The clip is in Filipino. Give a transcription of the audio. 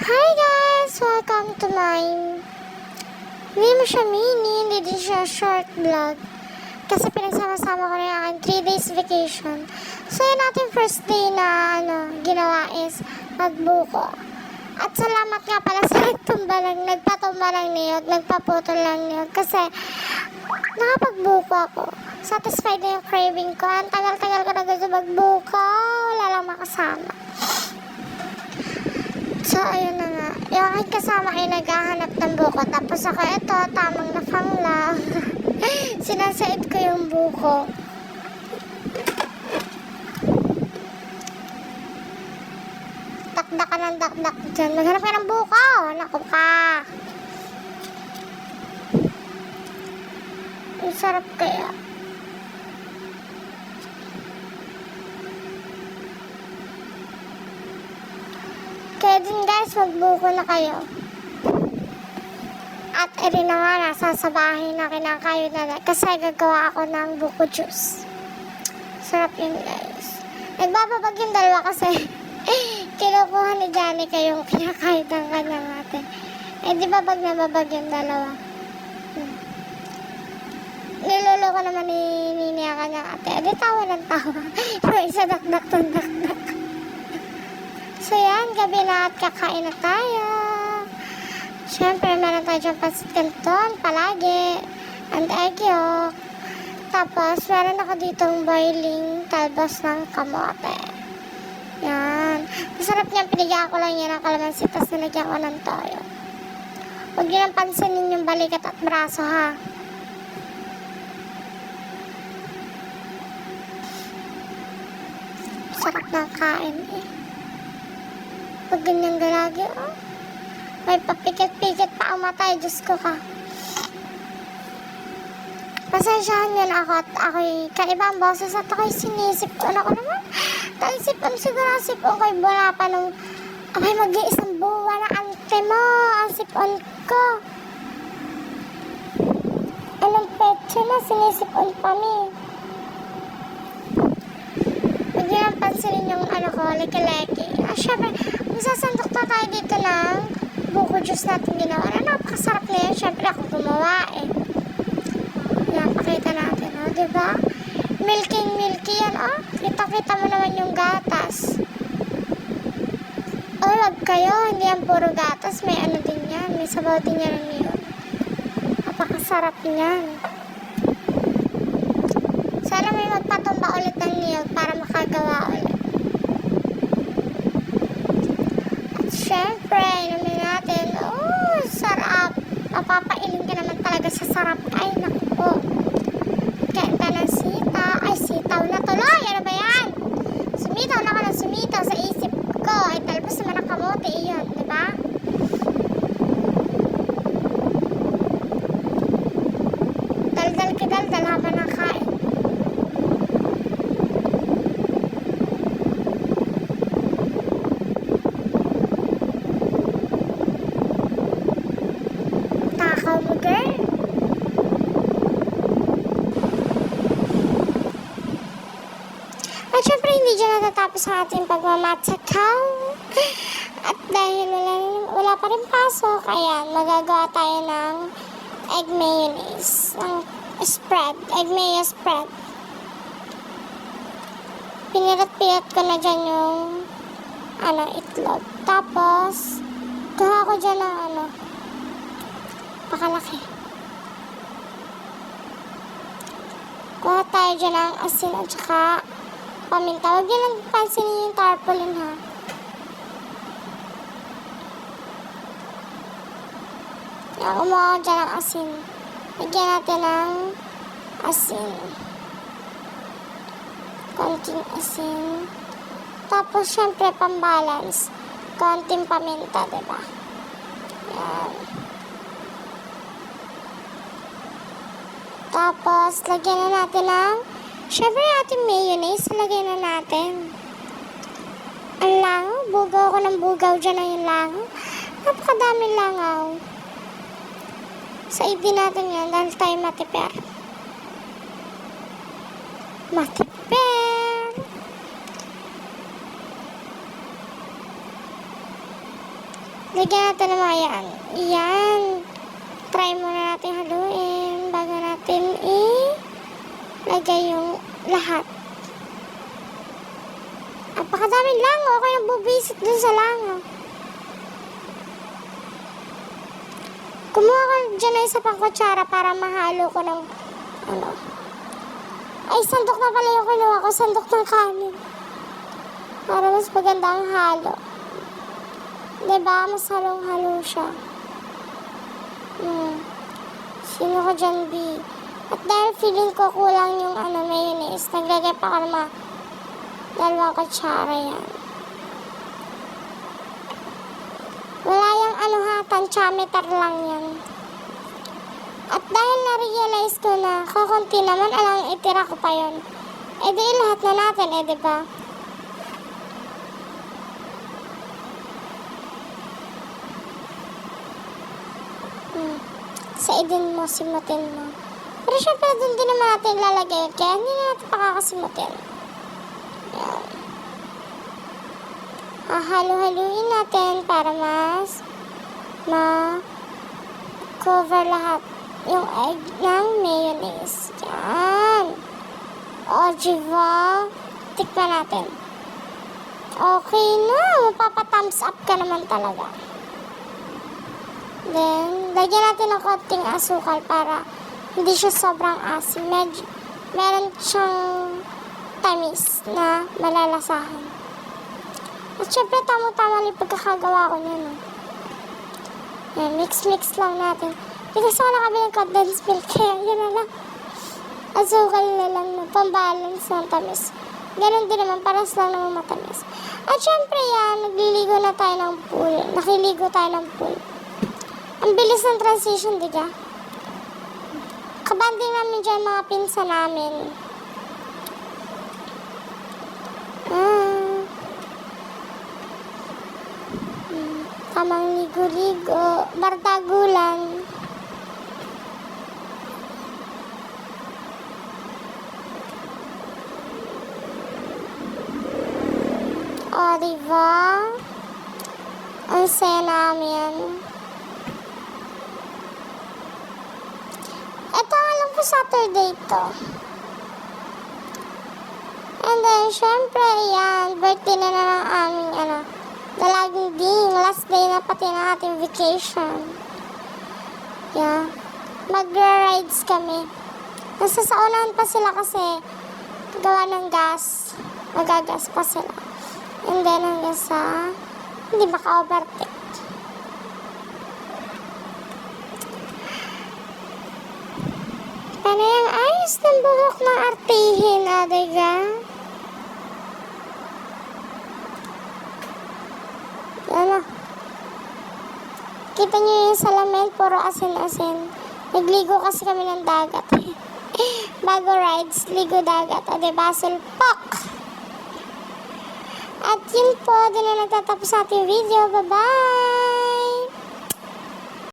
Hi guys! Welcome to my... Hindi mo siya mini, hindi din siya short vlog. Kasi pinagsama-sama ko na yung aking 3 days vacation. So yun natin first day na ginawa is magbuko. At salamat nga pala sa nagpatumba ng niyog, nagpaputol ng niyog. Kasi nakapagbuko ako. Satisfied na yung craving ko. Ang tagal-tagal ko na gusto magbuko. Wala lang makasama. So, ayun na nga. Yung aking kasama ay naghahanap ng buko. Tapos ako, ito, tamang nafang lang. Sinasaid ko yung buko. Dakdak ka ng dakdak dyan. Maghanap ka ng buko. Naku ka. Ang sarap kaya. Kaya din guys, magbuko na kayo. At rin na nga, nasasabahin na kinakayo na kasi gagawa ako ng buko juice. Sarap yun guys. Nagbababag yung dalawa kasi kinukuha ni Janica yung kinakayo ng kanyang ate. Eh di ba bag na babag yung dalawa? Niloloko naman ni Nini ang kanyang ate. Eh di tawa ng tawa. Yung isa dakdak ng dakdak. So yan, gabi na at kakain na tayo. Siyempre, meron tayo dyan pancit canton, palagi, and egg yolk. Tapos, meron ako ditong boiling talbos ng kamote. Yan. Masarap niyan, pinigyan ko lang yan ng kalamansi, tapos nilagyan ko ng toyo. Huwag nyo nang pansinin yung balikat at braso, ha. Sarap ng kain, eh. Pag ganyan galagi, oh. May papikit-pikit pa umatay, Diyos ko ka. Pasensyahan yun ako at ako'y kaibang boses at ako'y sinisip ko. Ano ko naman? Taisipon siguro ang sipon ko'y wala pa nung ako'y mag-iisang buwan na ante mo. Ang sipon ko. Anong petso na sinisipon pa mi. Huwag nyo lang pansinin yung leki-leki. Syempre, masasandok na tayo dito ng buko juice natin ginawa. Napakasarap na yun. Syempre, ako gumawa eh. Yan, pakita natin, oh. Diba? Milky yan, oh. Kita-kita mo naman yung gatas. Oh, wag kayo. Hindi yan puro gatas. May ano din yan. May sabaw din yan ng yun. Napakasarap niyan. Sana may magpatumba ulit ng niyog para makagawa ulit. Siyempre, inumin natin. Oh, sarap. Mapapailing ka naman talaga sa sarap. Ay, naku po. Kenta ng sita. Ay, sitaw na tuloy. Ano ba yan? Sumitaw na ako ng sumitaw sa isip ko. Ay, talbos naman ang kamote. Iyon, di ba? Daldal ka daldal habang nakain. Mo, girl. At syempre, hindi dyan natatapos ang ating pagmamatsakaw. At dahil wala pa rin pasok, ayan, magagawa tayo ng egg mayonnaise. Ng spread. Egg mayo spread. Pinirat-pirat ko na dyan yung itlog. Tapos, gawa ko dyan ng pakalaki. Kuha tayo dyan ng asin at saka paminta. Huwag nyo lang pansinin yung tarpaulin, ha. Yan, kumuha ko dyan ng asin. Lagyan natin ng asin. Konting asin. Tapos, syempre, pambalance. Konting paminta, diba? Yan. Tapos, lagyan na natin ng, syempre ating mayonnaise, lagyan na natin. Ang langaw, bugaw ko ng bugaw dyan na yung langaw. Napakadaming langaw. Save din natin yan dahil tayo matipid. Lagyan natin ng mga yan. Yan. Try muna natin haluin bago natin lagay yung lahat. Napakadaming langaw. Okay nang bubisit dun sa langaw. Kumuha ko dyan na isa pang kutsara para mahalo ko ng Ay, sandok na pala yung kinuha ko. Sandok ng kanin. Para mas maganda ang halo. Diba? Mas halong-halo siya. Sino ko dyan, B? At dahil feeling ko kulang yung mayonnaise, naglagay pa ako ng mga 2 kutsara yan. Wala yung tansyameter lang yan. At dahil na-realize ko na kukunti naman, alang itira ko pa yun. E di lahat na natin, diba? Sa idin mo, simutin mo. Pero syempre, doon din naman natin lalagay. Kaya hindi na natin pakakasimutin. Yan. Halo-haluin natin para mas ma-cover lahat yung egg ng mayonnaise. Yan. O, diba? Tikman natin. Okay na. Mapapa-thumbs up ka naman talaga. Then, lagyan natin ng konting asukal para hindi siya sobrang asim. Meron siyang tamis na malalasahan. At syempre, tama-tama yung pagkakagawa ko niyan. Yan, mix-mix lang natin. Hindi kasi ako nakabili ng condensed milk, kaya yun na lang. Asukal na lang na pambalance ng tamis. Ganon din naman, paras lang naman matamis. At syempre yan, nagliligo na tayo ng pool. Nakiligo tayo ng pool. Ang bilis ng transition, diga? Kabanding namin dyan mga pinsa namin. Tamang ligo-ligo. Bardagulan. O, diba? Ang saya namin. Ito nga lang po Saturday to. And then, syempre, yan, birthday na ng aming, dalaging ding, last day na pati ng ating vacation. Yeah. Magra-rides kami. Nasa saunahan pa sila kasi gawa ng gas. Magagas pa sila. And then, hanggang sa hindi maka-overtake. Ano yung ayos ng buhok ng artihin, diga? Ano? Kita nyo yung salamin, puro asin-asin. Nagligo kasi kami ng dagat. Bago rides, ligo dagat. O diba, sulpok? At yun po, din na nagtatapos sa ating video. Bye-bye!